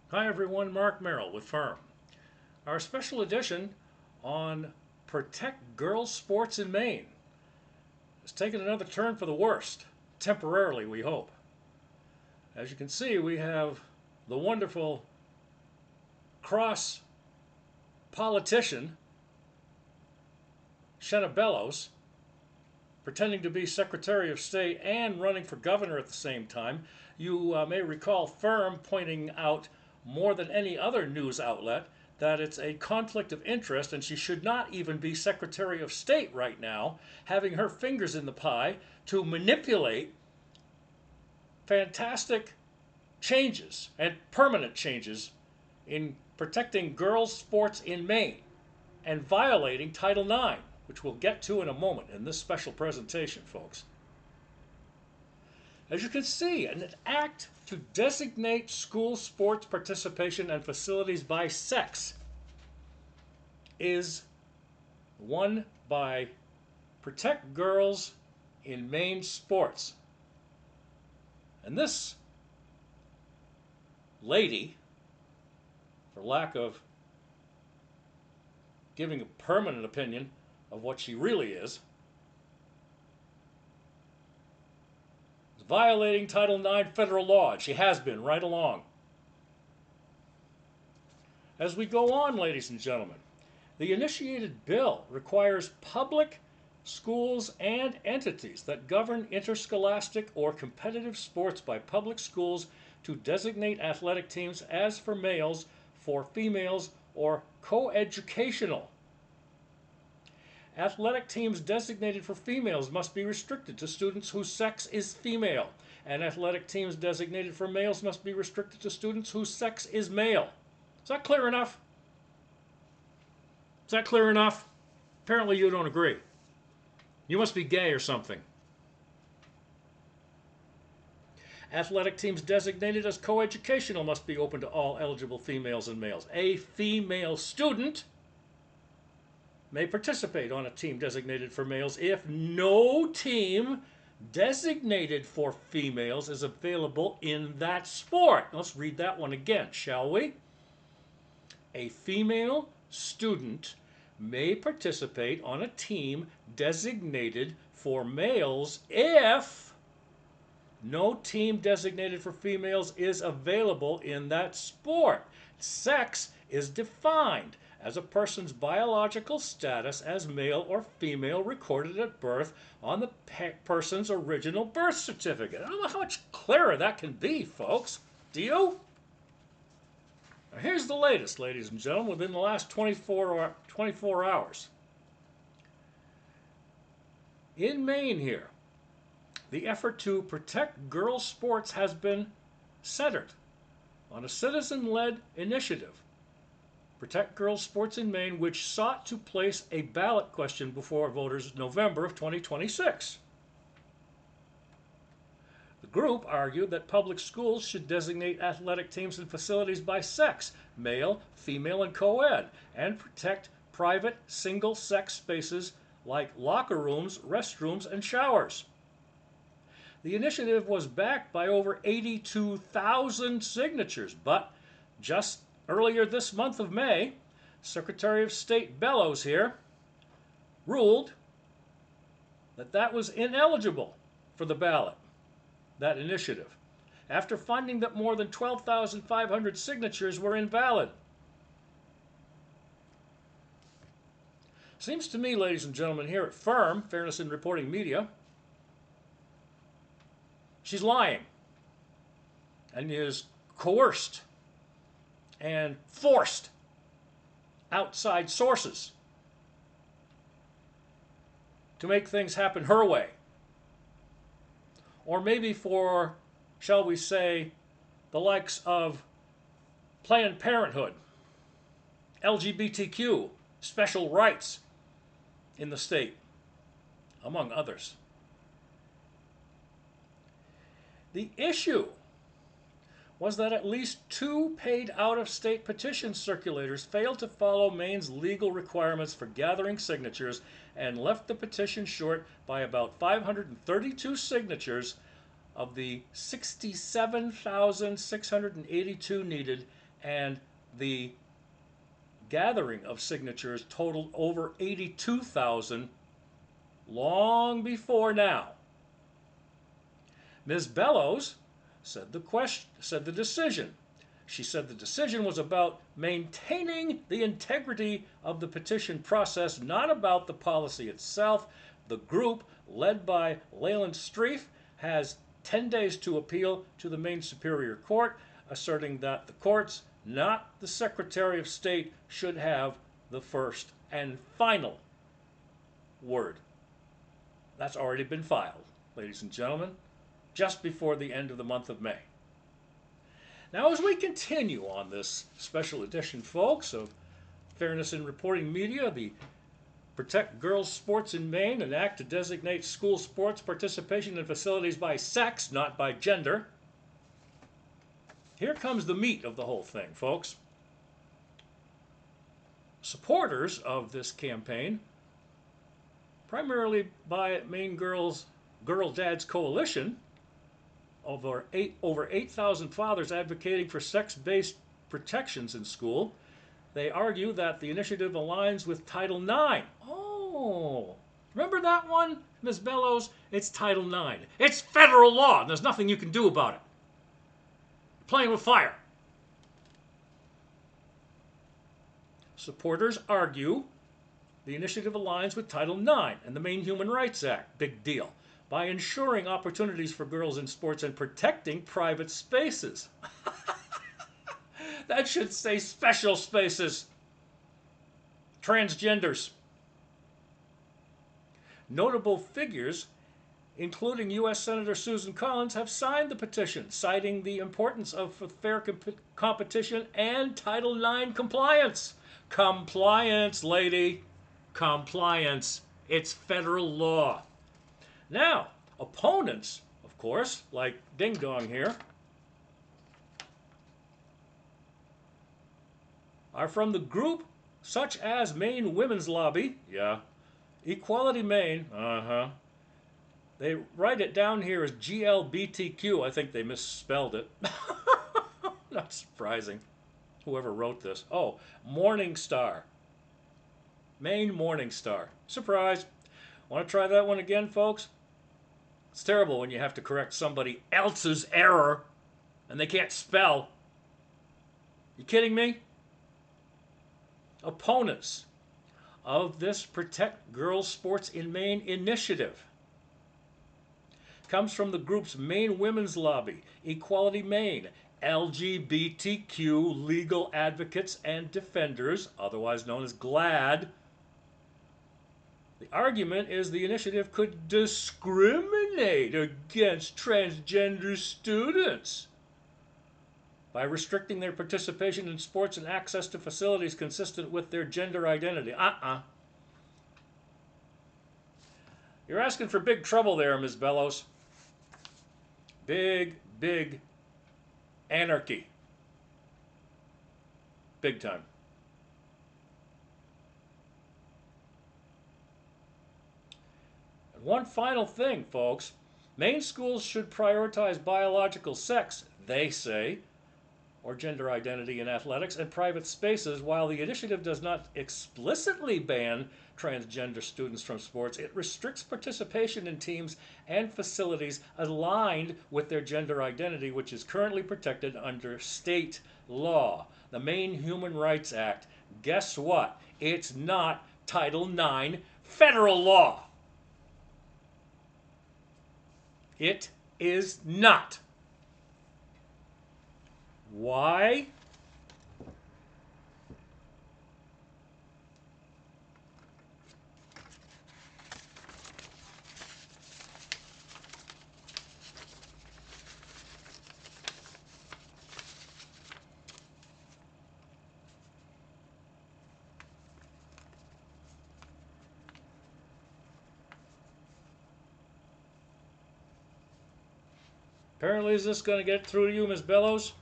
Hi everyone, Mark Merrill with Firm. Our special edition on Protect Girls Sports in Maine has taken another turn for the worst, temporarily we hope. As you can see, we have the wonderful cross politician, Shenna Bellows, pretending to be Secretary of State and running for governor at the same time. You may recall Firm pointing out more than any other news outlet that it's a conflict of interest and she should not even be Secretary of State right now, having her fingers in the pie to manipulate fantastic changes and permanent changes in protecting girls' sports in Maine and violating Title IX, which we'll get to in a moment in this special presentation, folks. As you can see, an act to designate school sports participation and facilities by sex is one by Protect Girls in Maine Sports. And this lady, for lack of giving a permanent opinion of what she really is violating Title IX federal law, and she has been right along. As we go on, ladies and gentlemen, the initiated bill requires public schools and entities that govern interscholastic or competitive sports by public schools to designate athletic teams as for males, for females, or coeducational. Athletic teams designated for females must be restricted to students whose sex is female, and athletic teams designated for males must be restricted to students whose sex is male. Is that clear enough? Is that clear enough? Apparently you don't agree. You must be gay or something. Athletic teams designated as coeducational must be open to all eligible females and males. A female student may participate on a team designated for males if no team designated for females is available in that sport. Let's read that one again, shall we? A female student may participate on a team designated for males if no team designated for females is available in that sport. Sex is defined as a person's biological status as male or female recorded at birth on the person's original birth certificate. I don't know how much clearer that can be, folks. Do you? Now here's the latest, ladies and gentlemen, within the last 24 hours. In Maine here, the effort to protect girls' sports has been centered on a citizen-led initiative, Protect Girls Sports in Maine, which sought to place a ballot question before voters in November of 2026. The group argued that public schools should designate athletic teams and facilities by sex, male, female, and co-ed, and protect private single-sex spaces like locker rooms, restrooms, and showers. The initiative was backed by over 82,000 signatures, but just earlier this month of May, Secretary of State Bellows here ruled that that was ineligible for the ballot, that initiative, after finding that more than 12,500 signatures were invalid. Seems to me, ladies and gentlemen, here at Firm, Fairness in Reporting Media, she's lying and is coerced and forced outside sources to make things happen her way. Or maybe for, shall we say, the likes of Planned Parenthood, LGBTQ, special rights in the state, among others. The issue was that at least 2 paid out-of-state petition circulators failed to follow Maine's legal requirements for gathering signatures and left the petition short by about 532 signatures of the 67,682 needed and the gathering of signatures totaled over 82,000 long before now. Ms. Bellows said the decision. She said the decision was about maintaining the integrity of the petition process, not about the policy itself. The group, led by Leland Streif, has 10 days to appeal to the Maine Superior Court, asserting that the courts, not the Secretary of State, should have the first and final word. That's already been filed, ladies and gentlemen, just before the end of the month of May. Now, as we continue on this special edition, folks, of Fairness in Reporting Media, the Protect Girls Sports in Maine, an act to designate school sports participation in facilities by sex, not by gender. Here comes the meat of the whole thing, folks. Supporters of this campaign, primarily by Maine Girl Dads Coalition, over 8,000 fathers advocating for sex-based protections in school. They argue that the initiative aligns with Title IX. Oh, remember that one, Ms. Bellows? It's Title IX. It's federal law, and there's nothing you can do about it. You're playing with fire. Supporters argue the initiative aligns with Title IX and the Maine Human Rights Act. Big deal. By ensuring opportunities for girls in sports and protecting private spaces. That should say special spaces. Transgenders. Notable figures, including U.S. Senator Susan Collins, have signed the petition, citing the importance of fair competition and Title IX compliance. Compliance, lady. Compliance. It's federal law. Now, opponents, of course, like Ding Dong here, are from the group such as Maine Women's Lobby, yeah, Equality Maine, They write it down here as GLBTQ. I think they misspelled it. Not surprising. Whoever wrote this. Oh, Morning Star. Maine Morning Star. Surprise. Want to try that one again, folks? It's terrible when you have to correct somebody else's error and they can't spell. You kidding me? Opponents of this Protect Girls Sports in Maine initiative comes from the groups Maine Women's Lobby, Equality Maine, LGBTQ Legal Advocates and Defenders, otherwise known as GLAD. The argument is the initiative could discriminate against transgender students by restricting their participation in sports and access to facilities consistent with their gender identity. You're asking for big trouble there, Ms. Bellows. Big, big anarchy. Big time. And one final thing, folks. Maine schools should prioritize biological sex, they say, or gender identity in athletics and private spaces. While the initiative does not explicitly ban transgender students from sports, it restricts participation in teams and facilities aligned with their gender identity, which is currently protected under state law. The Maine Human Rights Act. Guess what? It's not Title IX federal law. It is not. Why? Apparently, is this going to get through to you, Ms. Bellows?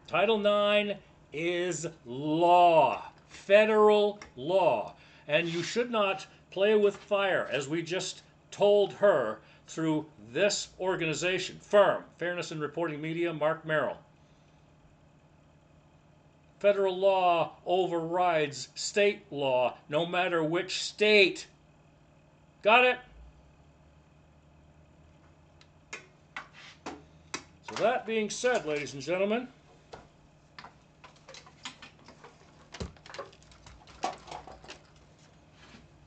Title IX is law, federal law, and you should not play with fire, as we just told her through this organization, FIRM, Fairness in Reporting Media, Mark Merrill. Federal law overrides state law, no matter which state. Got it? So that being said, ladies and gentlemen,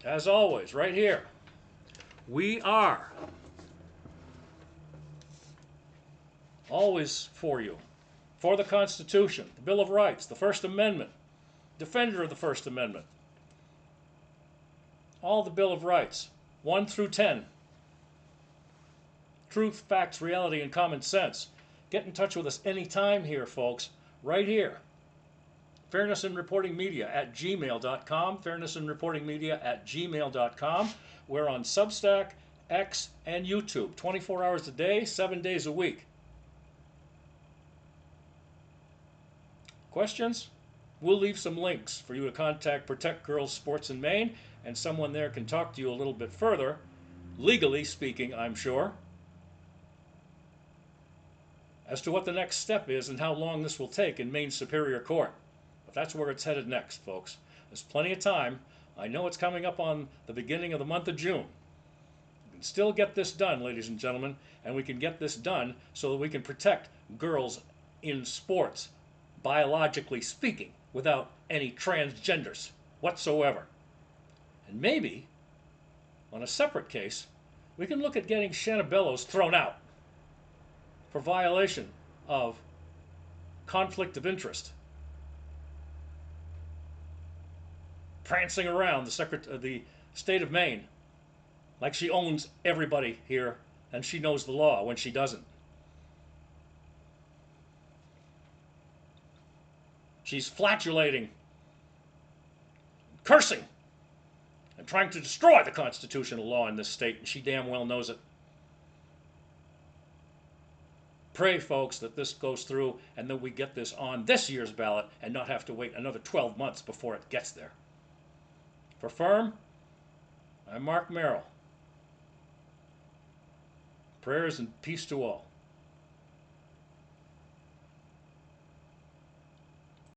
as always, right here, we are always for you, for the Constitution, the Bill of Rights, the First Amendment, defender of the First Amendment, all the Bill of Rights, 1 through 10. Truth, facts, reality, and common sense. Get in touch with us anytime here, folks, right here. Fairness in Reporting Media at gmail.com, fairnessandreportingmedia@gmail.com. We're on Substack, X, and YouTube, 24 hours a day, 7 days a week. Questions? We'll leave some links for you to contact Protect Girls Sports in Maine, and someone there can talk to you a little bit further, legally speaking, I'm sure, as to what the next step is and how long this will take in Maine Superior Court. But that's where it's headed next, folks. There's plenty of time. I know it's coming up on the beginning of the month of June. We can still get this done, ladies and gentlemen, and we can get this done so that we can protect girls in sports, biologically speaking, without any transgenders whatsoever. And maybe, on a separate case, we can look at getting Shenna Bellows thrown out for violation of conflict of interest. Prancing around the state of Maine like she owns everybody here and she knows the law when she doesn't. She's flatulating, cursing, and trying to destroy the constitutional law in this state, and she damn well knows it. Pray, folks, that this goes through and that we get this on this year's ballot and not have to wait another 12 months before it gets there. For Firm, I'm Mark Merrill. Prayers and peace to all.